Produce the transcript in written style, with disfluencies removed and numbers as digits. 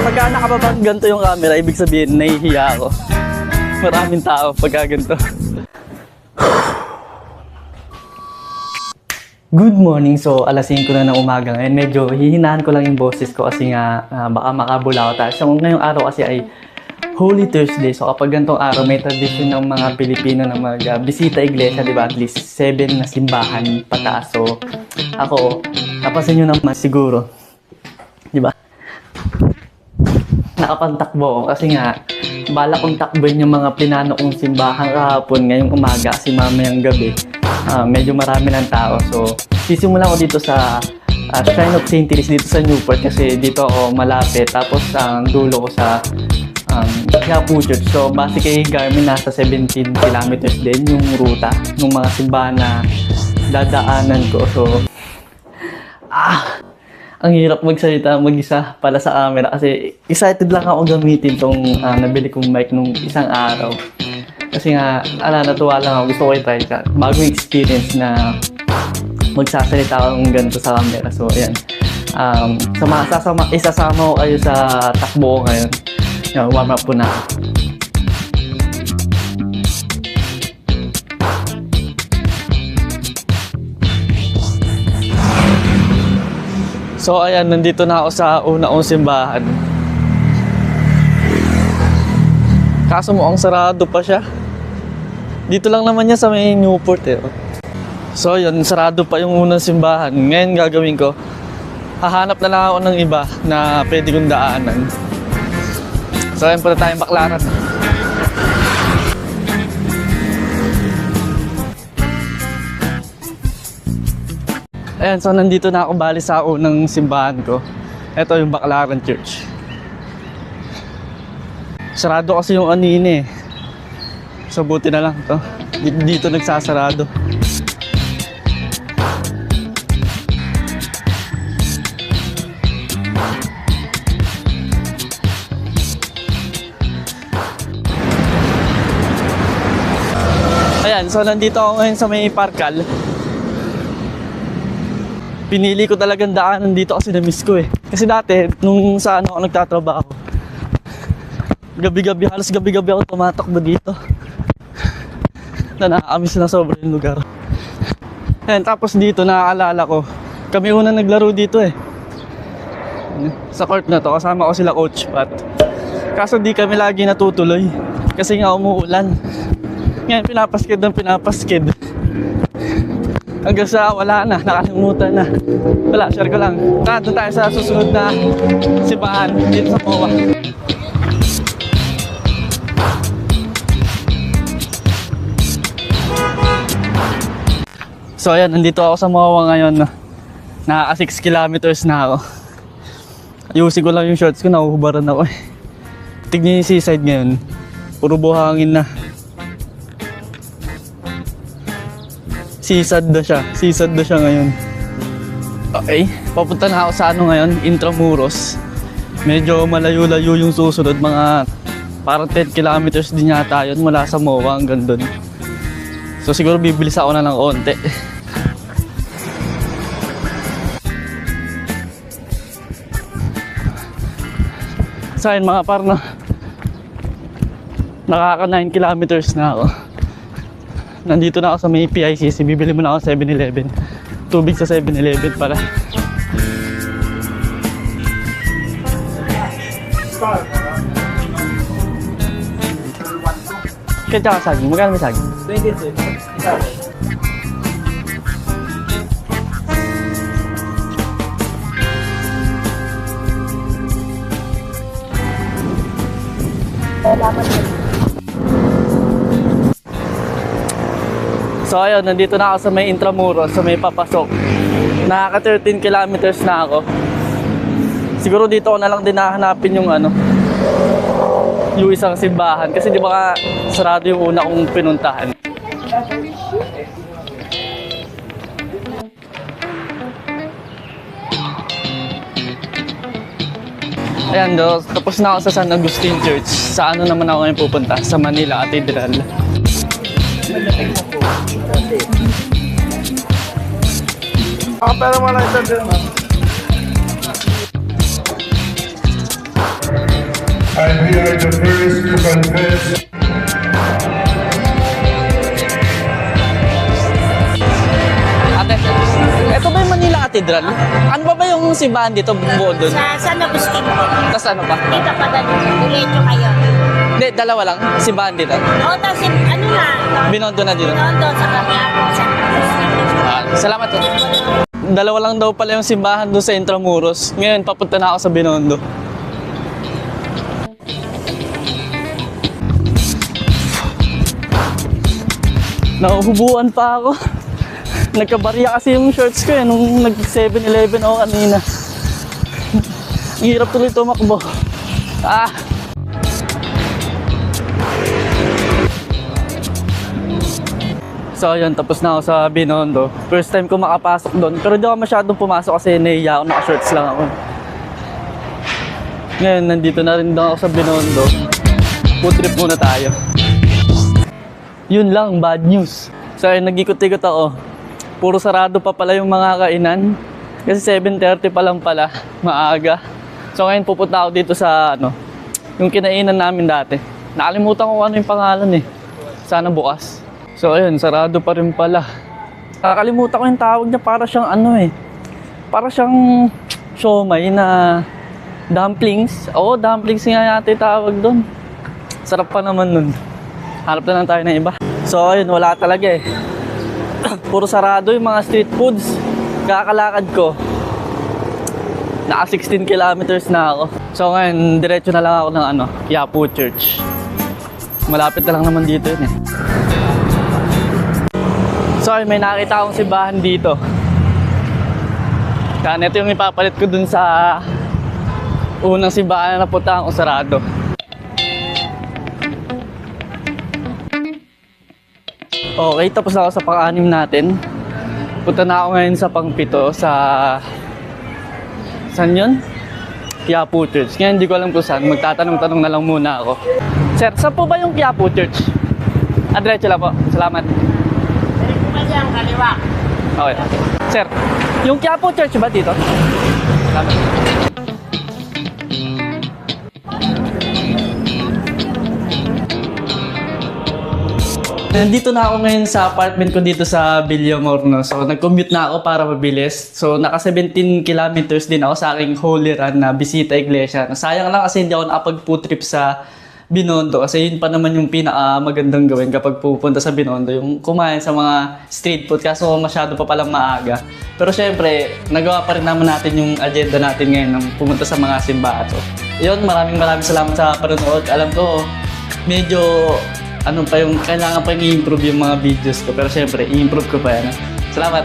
Pagka nakababang ganito yung camera, ibig sabihin, nahihiya ako. Maraming tao pagka ganito. Good morning. So, alas 5 na ng umaga ngayon. Medyo hihinaan ko lang yung boses ko kasi nga baka makabulaw tayo. So, ngayong araw kasi ay Holy Thursday. So, kapag ganitong araw, may tradisyon ng mga Pilipino na mag-bisita iglesia, di ba? At least 7 na simbahan pataas. So, ako, napasin nyo naman siguro, di ba? Nakapantakbo ako kasi nga, bala kong takboin yung mga plinano kong simbahan kahapon ngayong umaga kasi mamayang gabi. Medyo marami ng tao. So, sisimulan ko dito sa Shrine of St. Therese dito sa Newport kasi dito ako malapit. Tapos, ang dulo ko sa Quiapo Church. So, base kay Garmin, nasa 17 kilometers din yung ruta ng mga simbahan na dadaanan ko. So, ang hirap magsalita mag-isa pala sa camera kasi excited lang ako gamitin tong nabili kong mic nung isang araw. Kasi nga, natuwa lang ako. Gusto ko i-try ka. Bagong experience na magsasalita akong ganito sa camera. So, ayan. Isasama ko kayo sa takbo ko ngayon. Yan, warm up po na. So, ayan. Nandito na ako sa una kong simbahan. Kaso mukhang sarado pa siya. Dito lang naman niya sa may Newport eh. So yun, sarado pa yung unang simbahan. Ngayon gagawin ko, hahanap na lang ako ng iba na pwede kong daanan. So ayun, punta tayong Baclaran. Ayan, so nandito na ako bali sa unang simbahan ko. Ito yung Baclaran Church. Sarado kasi yung anine eh. So buti na lang to. Dito nagsasarado. Ayan, so nandito ako ngayon sa may Parkal. Pinili ko talagang daanan dito kasi na-miss ko eh. Kasi dati, nung sa ako nagtatrabaho, gabi-gabi, halos gabi-gabi ako tumatakbo dito. Na nakakamiss na sobrang yung lugar. Ayan, tapos dito naaalala ko, kami una naglaro dito eh. Sa court na to, kasama ko sila Coach Pat. Kaso di kami lagi natutuloy kasi nga umuulan. Ngayon pinapaskid ng pinapaskid. Hanggang sa wala na, nakalimutan na. Wala, share ko lang. Doon tayo sa susunod na simbahan dito sa MOA. So ayan, nandito ako sa MOA ngayon. Naka 6 kilometers na ako. Ayusin ko lang yung shorts ko, nakuhubaran ako eh. Tignan yung seaside ngayon. Puro buhangin na. Seaside na siya ngayon. Okay, papunta na ako sa ngayon, Intramuros. Medyo malayo-layo yung susunod, mga parang 10 kilometers din yata yun mula sa MOA hanggang doon. So siguro bibilis ako na ng konti. So ayun mga parna, nakaka 9 kilometers na ako. Nandito na ako sa may PICC, bibili muna ako 7-Eleven. Tubig sa 7-Eleven pala. Kaya tsaka saging, magkano may saging? 22. So ayun, nandito na ako sa may Intramuros, sa may papasok. Nakaka 13 kilometers na ako. Siguro dito ko na lang din hahanapin yung yung isang simbahan. Kasi di ba sarado yung una kong pinuntahan. Ayan, tapos na ako sa San Agustin Church. Sa naman ako ngayon pupunta? Sa Manila Cathedral. Pero wala ito din. are the first to confess. Ate, ito ba yung Manila Cathedral? Ano ba yung simbahan dito buo doon? Sa San Agustin po. Tapos ano pa? Dito pa diretso kayo. Hindi, dalawa lang. Simbahan dito. O, tapos ano na, Binondo na dito. Binondo sa Quiapo, San Agustin. Salamat po. Dalawa lang daw pala yung simbahan doon sa Intramuros. Ngayon, papunta na ako sa Binondo. Nauhubuan pa ako. Nagkabarya kasi yung shorts ko nung nag 7-Eleven ako kanina. Ang hirap tuloy tumakbo. Ah! So ayun, tapos na ako sa Binondo. First time ko makapasok doon. Pero di ako masyadong pumasok kasi nahiya ako, naka-shorts lang ako. Ngayon, nandito na rin daw ako sa Binondo. Food trip muna tayo. Yun lang, bad news. So ayun, nag-ikot-ikot ako. Puro sarado pa pala yung mga kainan. Kasi 7:30 pa lang pala, maaga. So ngayon pupunta ako dito sa yung kinainan namin dati. Nakalimutan ko ano yung pangalan eh. Sana bukas. So ayun, sarado pa rin pala. Nakakalimutan ko yung tawag niya, para siyang para siyang siomay na dumplings. Oo, dumplings nga yata yung tawag doon. Sarap pa naman nun. Hanap na lang tayo ng iba. So ayun, wala talaga eh. Puro sarado yung mga street foods. Kakalakad ko. Naka 16 kilometers na ako. So ngayon, diretso na lang ako ng Quiapo Church. Malapit na lang naman dito yun eh. So ayun, may nakita akong simbahan dito. Kaya ito yung ipapalit ko dun sa unang simbahan na napuntahan ko, sarado. Okay, tapos na ako sa pang-anim natin. Punta na ako ngayon sa pang-pito sa... Saan yun? Quiapo Church. Ngayon hindi ko alam kung saan. Magtatanong-tanong na lang muna ako. Sir, saan po ba yung Quiapo Church? Diretso lang po. Salamat. Ang kaliwa. Okay. Sir, yung Quiapo Church ba dito? Salamat. Nandito na ako ngayon sa apartment ko dito sa Villamorno. So, nag-commute na ako para mabilis. So, naka 17 kilometers din ako sa aking holy run na bisita iglesia. Sayang lang kasi hindi ako nakapag-food trip sa Binondo. Kasi yun pa naman yung pinaka-magandang gawin kapag pupunta sa Binondo. Yung kumain sa mga street food. Kaso masyado pa palang maaga. Pero syempre, nagawa pa rin naman natin yung agenda natin ngayon ng pumunta sa mga simbahan. So, yun, maraming salamat sa panonood. Alam ko, medyo... kailangan pa i-improve yung mga videos ko. Pero syempre, i-improve ko pa yan. Salamat!